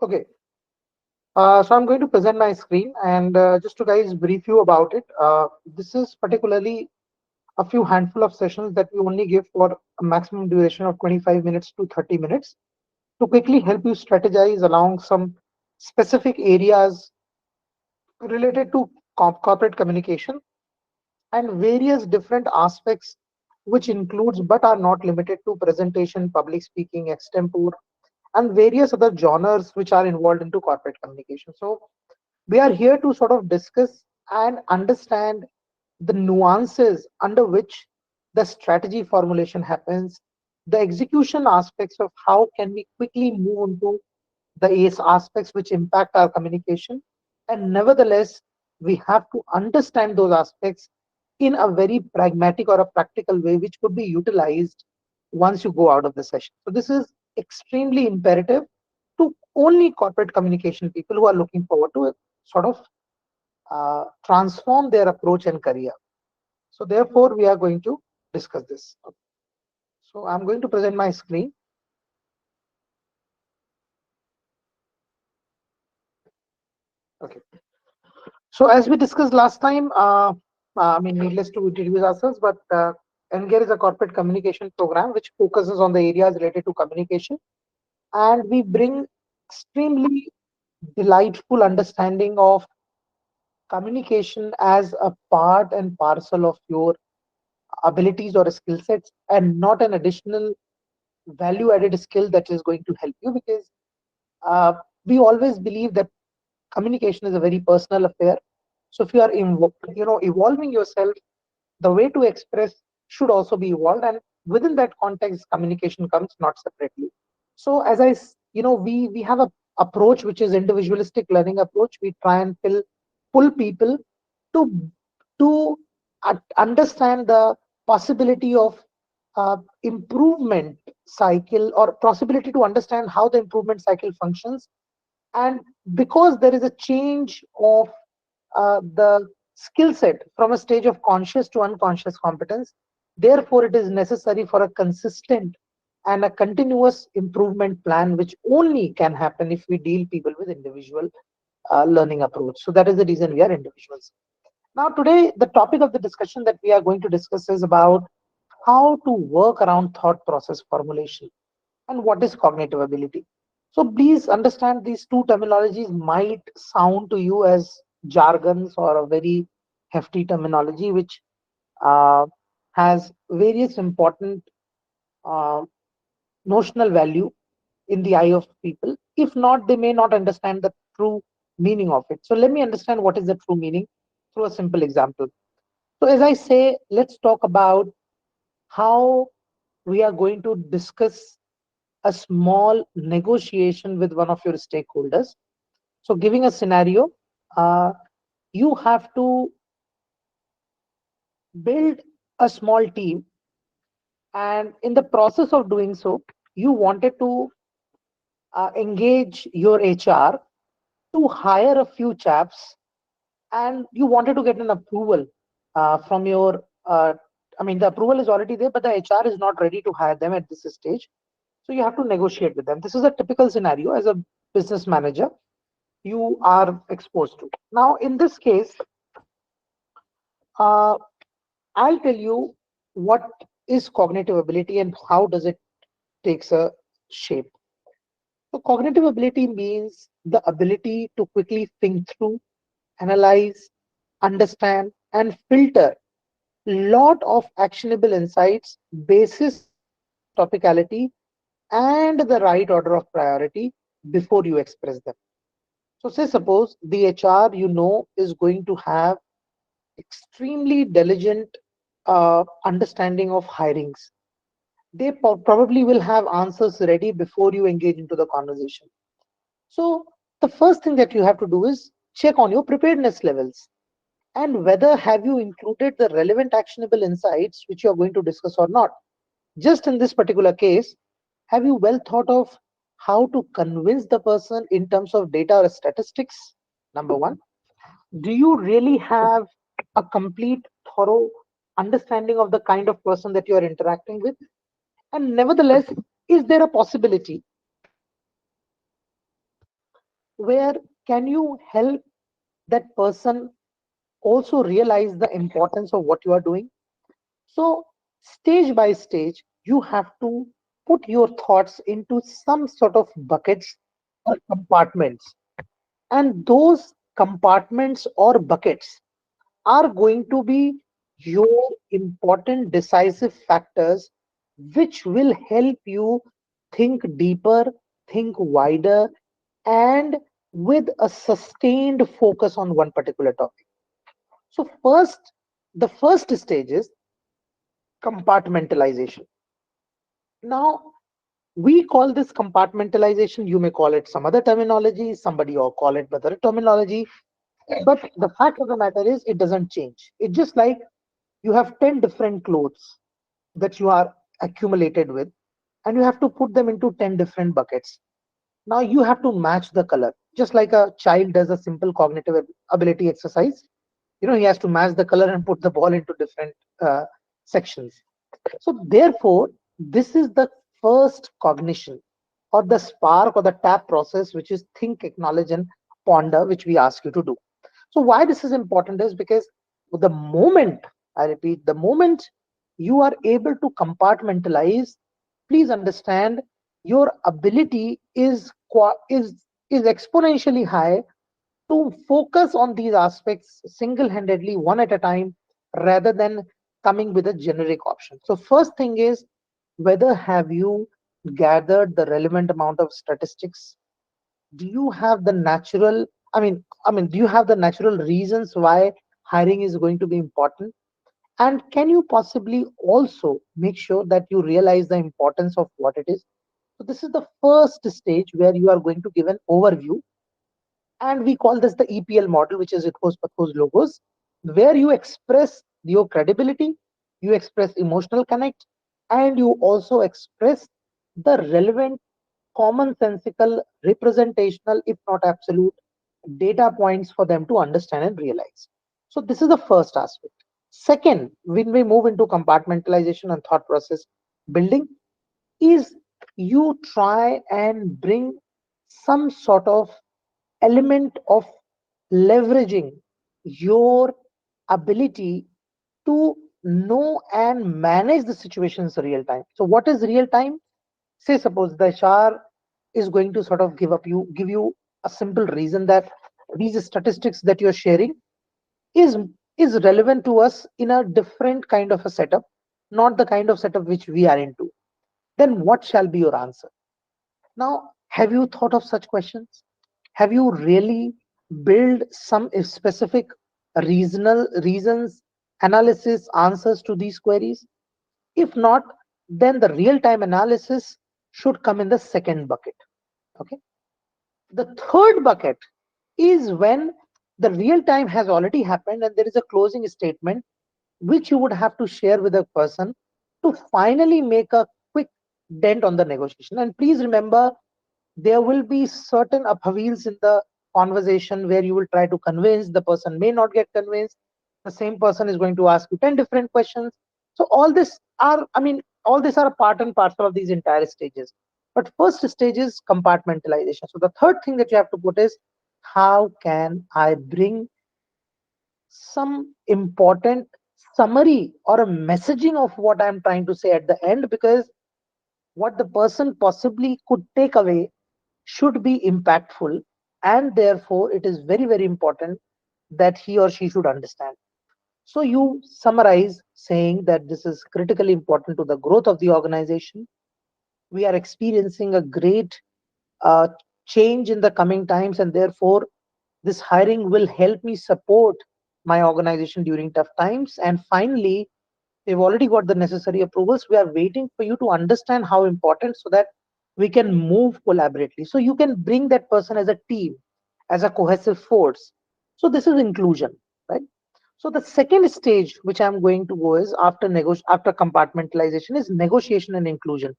Okay, so I'm going to present my screen and just to guys brief you about it. This is particularly a few handful of sessions that we only give for a maximum duration of 25 minutes to 30 minutes to quickly help you strategize along some specific areas related to corporate communication and various different aspects which includes but are not limited to presentation, public speaking, extempore, and various other genres which are involved into corporate communication. So we are here to sort of discuss and understand the nuances under which the strategy formulation happens, the execution aspects of how can we quickly move into the ACE aspects which impact our communication. And nevertheless, we have to understand those aspects in a very pragmatic or a practical way, which could be utilized once you go out of the session. So this is extremely imperative to only corporate communication people who are looking forward to sort of transform their approach and career. So therefore, we are going to discuss this. So I'm going to present my screen. Okay. So as we discussed last time, I mean, needless to introduce ourselves, but NGEAR is a corporate communication program which focuses on the areas related to communication, and we bring extremely delightful understanding of communication as a part and parcel of your abilities or skill sets, and not an additional value added skill that is going to help you, because uh, we always believe that communication is a very personal affair. So if you are evolving yourself, the way to express should also be evolved, and within that context communication comes, not separately. So as we have a approach which is individualistic learning approach. We try and pull people to understand the possibility of improvement cycle, or possibility to understand how the improvement cycle functions. And because there is a change of the skill set from a stage of conscious to unconscious competence, therefore it is necessary for a consistent and a continuous improvement plan, which only can happen if we deal people with individual learning approach. So that is the reason we are individuals. Now today the topic of the discussion that we are going to discuss is about how to work around thought process formulation and what is cognitive ability. So please understand, these two terminologies might sound to you as jargons or a very hefty terminology, which uh, has various important uh, notional value in the eye of people. If not, they may not understand the true meaning of it. So let me understand what is the true meaning through a simple example. So as I say, let's talk about how we are going to discuss a small negotiation with one of your stakeholders. So, giving a scenario, uh, you have to build a small team, and in the process of doing so, you wanted to engage your HR to hire a few chaps, and you wanted to get an approval from your. I mean, the approval is already there, but the HR is not ready to hire them at this stage. So you have to negotiate with them. This is a typical scenario as a business manager you are exposed to. Now, in this case, uh, I'll tell you what is cognitive ability and how does it takes a shape. So, cognitive ability means the ability to quickly think through, analyze, understand, and filter lot of actionable insights basis topicality and the right order of priority before you express them. So, say suppose the HR is going to have extremely diligent understanding of hirings. They probably will have answers ready before you engage into the conversation. So the first thing that you have to do is check on your preparedness levels, and whether have you included the relevant actionable insights which you are going to discuss or not. Just in this particular case, have you well thought of how to convince the person in terms of data or statistics? Number one. Do you really have a complete, thorough understanding of the kind of person that you are interacting with? And nevertheless, is there a possibility where can you help that person also realize the importance of what you are doing. So, stage by stage, you have to put your thoughts into some sort of buckets or compartments. And those compartments or buckets are going to be your important decisive factors, which will help you think deeper, think wider, and with a sustained focus on one particular topic. So, the first stage is compartmentalization. Now, we call this compartmentalization. You may call it some other terminology, somebody or call it other terminology. But the fact of the matter is, it doesn't change. It's just like you have 10 different clothes that you are accumulated with, and you have to put them into 10 different buckets. Now you have to match the color, just like a child does a simple cognitive ability exercise. He has to match the color and put the ball into different uh, sections. So therefore, this is the first cognition, or the spark or the tap process, which is think, acknowledge, and ponder, which we ask you to do. So why this is important is because the moment, I repeat, the moment you are able to compartmentalize, please understand your ability is exponentially high to focus on these aspects single-handedly, one at a time, rather than coming with a generic option. So first thing is, whether have you gathered the relevant amount of statistics? Do you have the natural, do you have the natural reasons why hiring is going to be important? And can you possibly also make sure that you realize the importance of what it is? So this is the first stage where you are going to give an overview, and we call this the EPL model, which is Ethos Pathos Logos, where you express your credibility, you express emotional connect, and you also express the relevant, commonsensical, representational, if not absolute, data points for them to understand and realize. So this is the first aspect. Second, when we move into compartmentalization and thought process building, is you try and bring some sort of element of leveraging your ability to know and manage the situations real time. So what is real time? Say suppose the HR is going to sort of give you a simple reason that these statistics that you're sharing is is relevant to us in a different kind of a setup, not the kind of setup which we are into. Then what shall be your answer? Now, have you thought of such questions? Have you really built some specific regional reasons, analysis, answers to these queries? If not, then the real-time analysis should come in the second bucket. Okay. The third bucket is when the real time has already happened and there is a closing statement which you would have to share with a person to finally make a quick dent on the negotiation. And please remember, there will be certain upheavals in the conversation where you will try to convince, the person may not get convinced, the same person is going to ask you 10 different questions. So all these are a part and parcel of these entire stages. But first stage is compartmentalization. So the third thing that you have to put is, how can I bring some important summary or a messaging of what I'm trying to say at the end, because what the person possibly could take away should be impactful, and therefore it is very, very important that he or she should understand. So you summarize saying that this is critically important to the growth of the organization. We are experiencing a great uh, change in the coming times, and therefore this hiring will help me support my organization during tough times. And finally, we've already got the necessary approvals. We are waiting for you to understand how important, so that we can move collaboratively. So you can bring that person as a team, as a cohesive force. So this is inclusion, right? So the second stage which I'm going to go is after compartmentalization is negotiation and inclusion.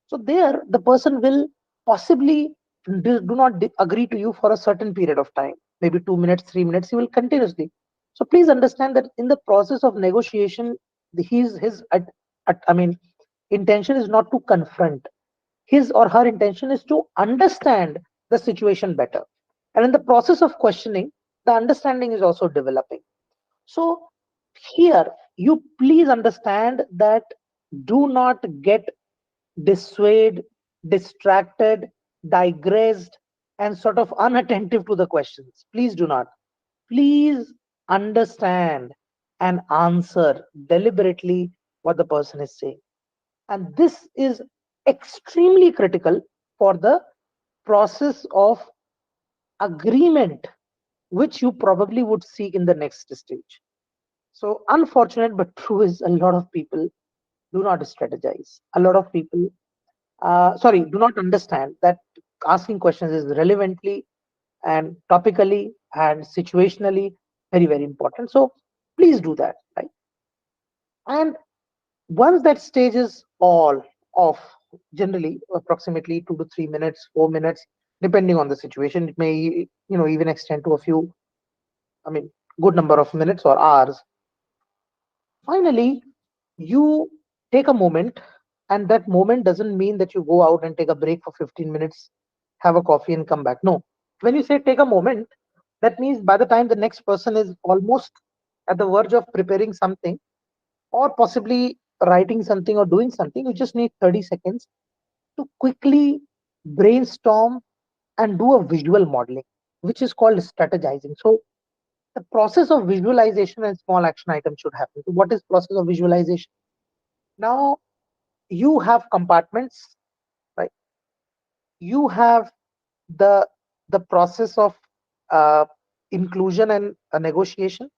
So there, the person will possibly do not agree to you for a certain period of time, maybe 2 minutes, 3 minutes. He will continuously. So please understand that in the process of negotiation, his intention is not to confront. His or her intention is to understand the situation better. And in the process of questioning, the understanding is also developing. So here, you please understand that do not get dissuaded, distracted, digressed, and sort of unattentive to the questions. Please do not. Please understand and answer deliberately what the person is saying. And this is extremely critical for the process of agreement, which you probably would seek in the next stage. So, unfortunate but true is a lot of people do not strategize. A lot of people, do not understand that asking questions is relevantly and topically and situationally very, very important. So, please do that, right? And once that stage is all off, generally approximately 2 to 3 minutes, 4 minutes, depending on the situation, it may even extend to a few, I mean, good number of minutes or hours. Finally, you take a moment, and that moment doesn't mean that you go out and take a break for 15 minutes, have a coffee, and come back. No. When you say take a moment, that means by the time the next person is almost at the verge of preparing something or possibly writing something or doing something, you just need 30 seconds to quickly brainstorm and do a visual modeling, which is called strategizing. So the process of visualization and small action items should happen. So what is process of visualization? Now you have compartments, right? You have the process of uh, inclusion and negotiation.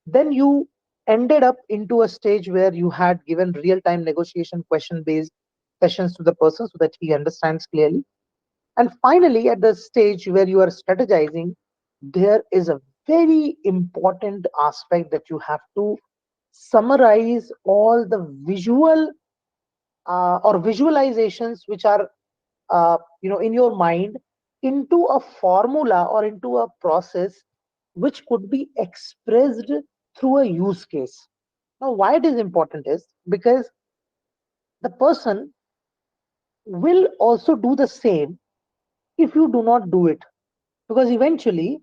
Then you ended up into a stage where you had given real time negotiation question based sessions to the person so that he understands clearly. And finally, at the stage where you are strategizing, there is a very important aspect that you have to summarize all the visual or visualizations which are in your mind into a formula or into a process which could be expressed through a use case. Now, why it is important is because the person will also do the same if you do not do it, because eventually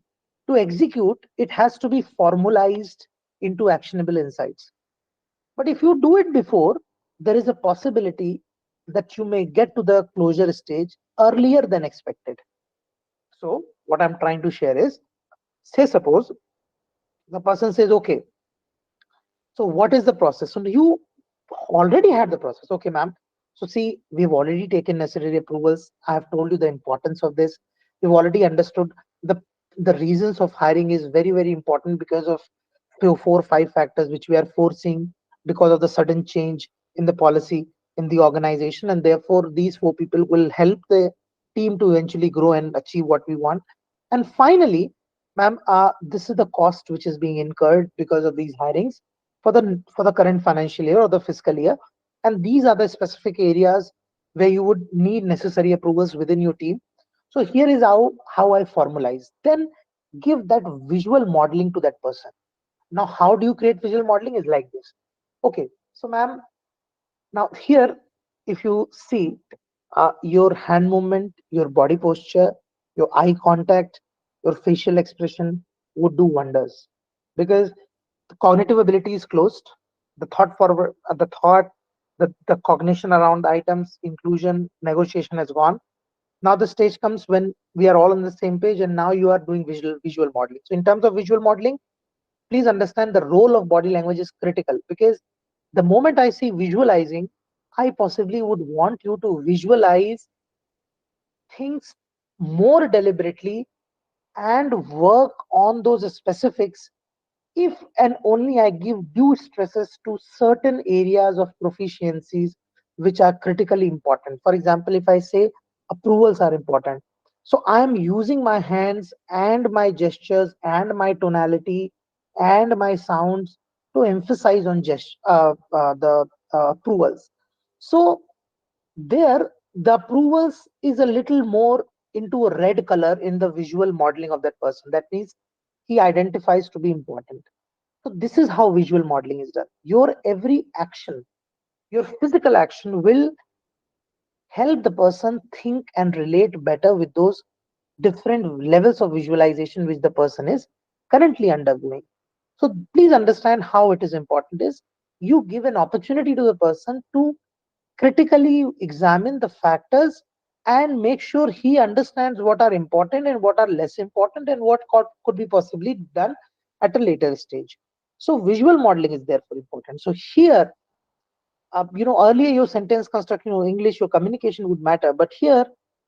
to execute it has to be formalized into actionable insights. But if you do it before, there is a possibility that you may get to the closure stage earlier than expected. So what I'm trying to share is, say suppose the person says, okay, so what is the process? So you already had the process. Okay, ma'am. So see, we've already taken necessary approvals. I have told you the importance of this. We've already understood the reasons of hiring is very, very important because of 4 or 5 factors which we are foreseeing because of the sudden change in the policy in the organization, and therefore these 4 people will help the team to eventually grow and achieve what we want. And finally, ma'am, this is the cost which is being incurred because of these hirings for the current financial year or the fiscal year, and these are the specific areas where you would need necessary approvals within your team. So here is how I formalize. Then give that visual modeling to that person. Now, how do you create visual modeling? Is like this. Okay, so ma'am, now here, if you see your hand movement, your body posture, your eye contact, your facial expression would do wonders, because the cognitive ability is closed. The thought forward, the cognition around the items, inclusion, negotiation has gone. Now the stage comes when we are all on the same page, and now you are doing visual modeling. So in terms of visual modeling, please understand the role of body language is critical, because the moment I see visualizing, I possibly would want you to visualize things more deliberately and work on those specifics if and only I give due stresses to certain areas of proficiencies which are critically important. For example, if I say approvals are important, so I am using my hands and my gestures and my tonality and my sounds to emphasize on the approvals. So there, the approvals is a little more into a red color in the visual modeling of that person. That means he identifies to be important. So this is how visual modeling is done. Your every action, your physical action will help the person think and relate better with those different levels of visualization which the person is currently undergoing. So please understand how it is important is you give an opportunity to the person to critically examine the factors and make sure he understands what are important and what are less important and what could be possibly done at a later stage. So visual modeling is therefore important. So here, earlier your sentence construction, your English, your communication would matter, but here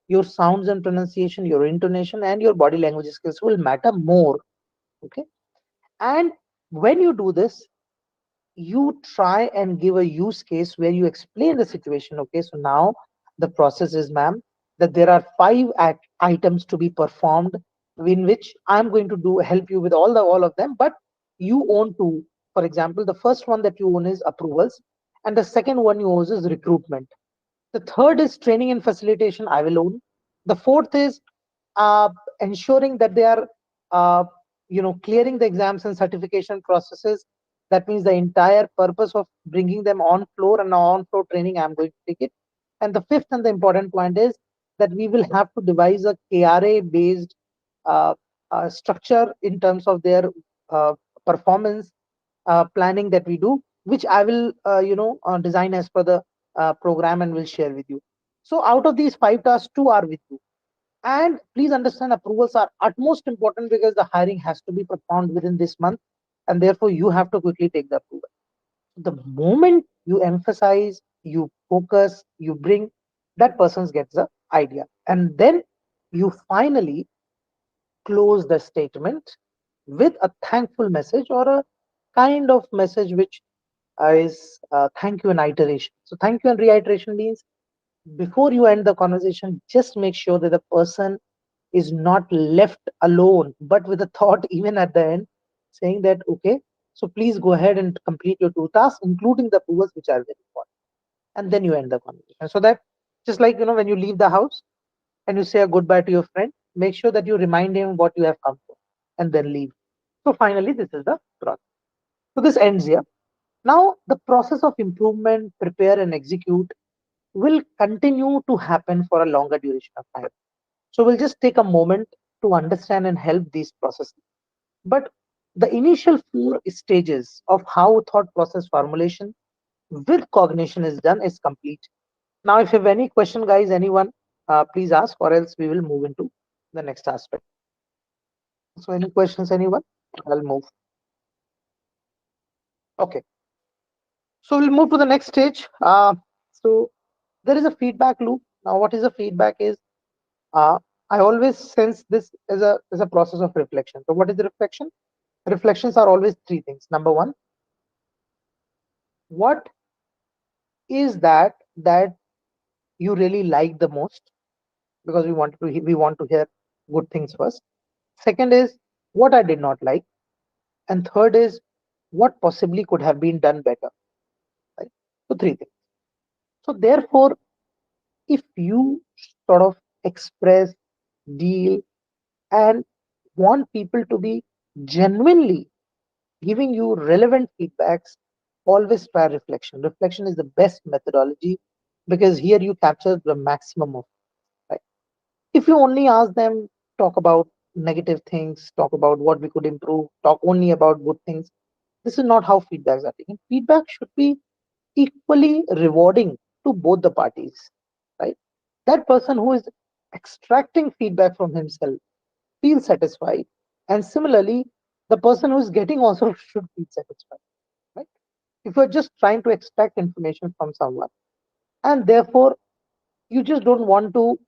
your sounds and pronunciation, your intonation, and your body language skills will matter more. Okay, and when you do this, you try and give a use case where you explain the situation. Okay, so now the process is, ma'am, that there are five items to be performed, in which I'm going to do help you with all of them, but you own two. For example, the first one that you own is approvals, and the second one you own is recruitment. The third is training and facilitation, I will own. The fourth is uh, ensuring that they are, uh, clearing the exams and certification processes. That means the entire purpose of bringing them on floor and on floor training, I'm going to take it. And the fifth and the important point is that we will have to devise a KRA based uh, structure in terms of their uh, performance planning that we do, which I will, design as per the program and will share with you. So out of these five tasks, two are with you. And please understand, approvals are utmost important because the hiring has to be performed within this month, and therefore you have to quickly take the approval. The moment you emphasize, you focus, you bring, that person gets the idea, and then you finally close the statement with a thankful message or a kind of message which is thank you and iteration. So thank you and reiteration means before you end the conversation, just make sure that the person is not left alone, but with a thought even at the end, saying that, okay, so please go ahead and complete your two tasks, including the approvals, which are very important. And then you end the conversation. So that just like, when you leave the house and you say a goodbye to your friend, make sure that you remind him what you have come for and then leave. So finally, this is the process. So this ends here. Now, the process of improvement, prepare, and execute will continue to happen for a longer duration of time. So we'll just take a moment to understand and help these processes. But the initial four stages of how thought process formulation with cognition is done is complete. Now, if you have any question, guys, anyone, please ask, or else we will move into the next aspect. So, any questions, anyone? I'll move. Okay. So we'll move to the next stage. So there is a feedback loop. Now, what is a feedback is uh, I always sense this as a process of reflection. So what is the reflection? Reflections are always three things. Number one, what is that you really like the most? Because we want to hear good things first. Second is what I did not like, and third is what possibly could have been done better. Right? So three things. So therefore, if you sort of express, deal, and want people to be genuinely giving you relevant feedbacks, always try reflection. Reflection is the best methodology because here you capture the maximum of it, right. If you only ask them, talk about negative things, talk about what we could improve, talk only about good things, this is not how feedbacks are taken. Feedback should be equally rewarding to both the parties, right. That person who is extracting feedback from himself feel satisfied, and similarly the person who is getting also should feel satisfied, right. If you're just trying to extract information from someone and therefore you just don't want to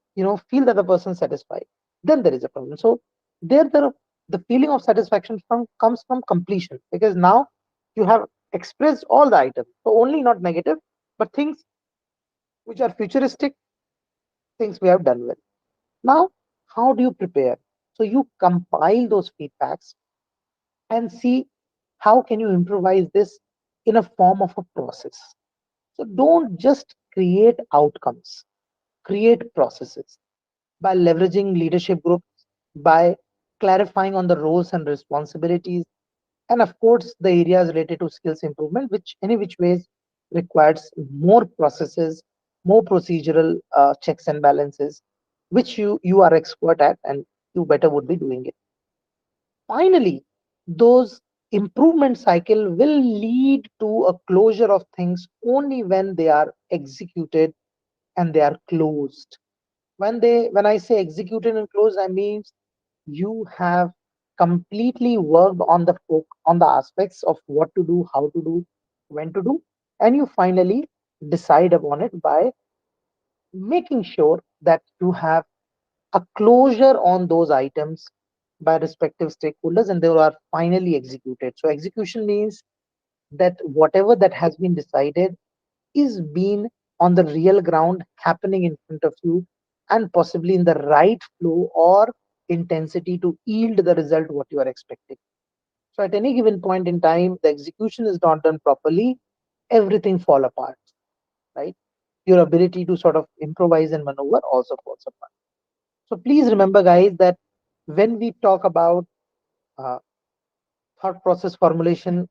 feel that the person is satisfied, then there is a problem. So there the feeling of satisfaction comes from completion, because now you have expressed all the items, so only not negative but things which are futuristic, things we have done well. Now, how do you prepare? So you compile those feedbacks and see how can you improvise this in a form of a process. So don't just create outcomes, create processes by leveraging leadership groups, by clarifying on the roles and responsibilities, and of course the areas related to skills improvement, which any which ways requires more processes, more procedural checks and balances. which you are expert at, and you better would be doing it. Finally, those improvement cycle will lead to a closure of things only when they are executed and they are closed. When I say executed and closed, I mean you have completely worked on on the aspects of what to do, how to do, when to do, and you finally decide upon it by making sure that you have a closure on those items by respective stakeholders, and they are finally executed. So execution means that whatever that has been decided is being on the real ground, happening in front of you, and possibly in the right flow or intensity to yield the result what you are expecting. So at any given point in time, the execution is not done properly, everything fall apart, right? Your ability to sort of improvise and maneuver also falls apart. So please remember, guys, that when we talk about uh, thought process formulation,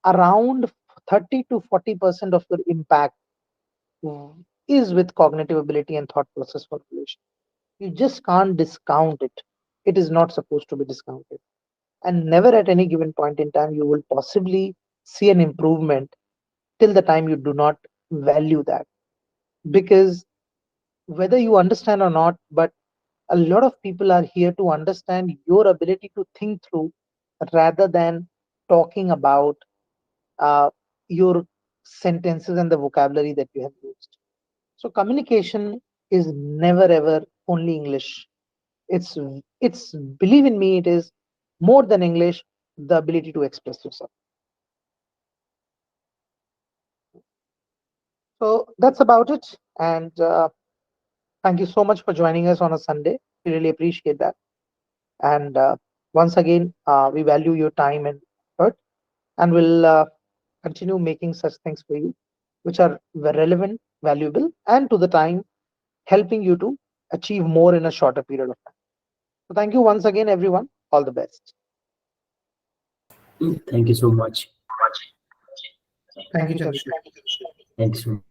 around 30 to 40% of your impact is with cognitive ability and thought process formulation. You just can't discount it. It is not supposed to be discounted. And never at any given point in time you will possibly see an improvement till the time you do not value that. Because whether you understand or not, but a lot of people are here to understand your ability to think through rather than talking about uh, your sentences and the vocabulary that you have used. So communication is never ever only English. It's it's believe in me, it is more than English. The ability to express yourself. So that's about it. And thank you so much for joining us on a Sunday. We really appreciate that. And once again, we value your time and effort, and will continue making such things for you, which are relevant, valuable, and to the time, helping you to achieve more in a shorter period of time. So thank you once again, everyone. All the best. Thank you so much. Thank you, Chandrasekhar. Thank you so much.